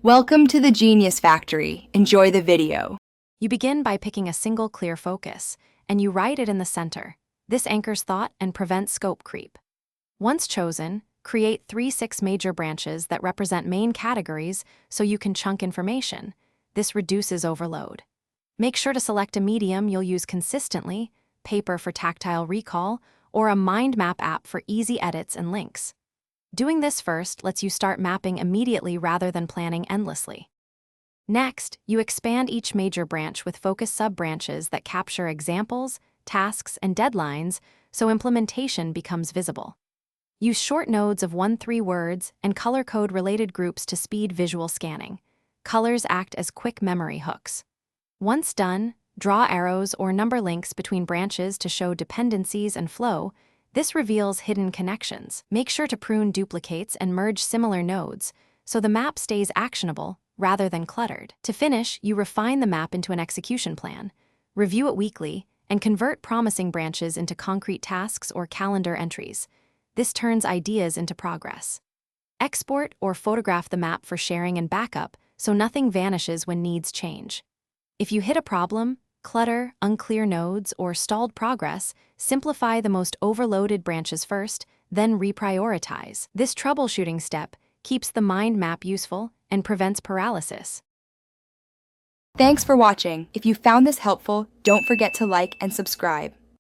Welcome to the Genius Factory. Enjoy the video. You begin by picking a single clear focus, and you write it in the center. This anchors thought and prevents scope creep. Once chosen, create 3-6 major branches that represent main categories so you can chunk information. This reduces overload. Make sure to select a medium you'll use consistently, paper for tactile recall, or a mind map app for easy edits and links. Doing this first lets you start mapping immediately rather than planning endlessly. Next, you expand each major branch with focus sub-branches that capture examples, tasks, and deadlines so implementation becomes visible. Use short nodes of 1-3 words and color code related groups to speed visual scanning. Colors act as quick memory hooks. Once done, draw arrows or number links between branches to show dependencies and flow. This reveals hidden connections. Make sure to prune duplicates and merge similar nodes so the map stays actionable rather than cluttered. To finish, you refine the map into an execution plan, review it weekly, and convert promising branches into concrete tasks or calendar entries. This turns ideas into progress. Export or photograph the map for sharing and backup so nothing vanishes when needs change. If you hit a problem, clutter, unclear nodes, or stalled progress, simplify the most overloaded branches first, then reprioritize. This troubleshooting step keeps the mind map useful and prevents paralysis. Thanks for watching. If you found this helpful, don't forget to like and subscribe.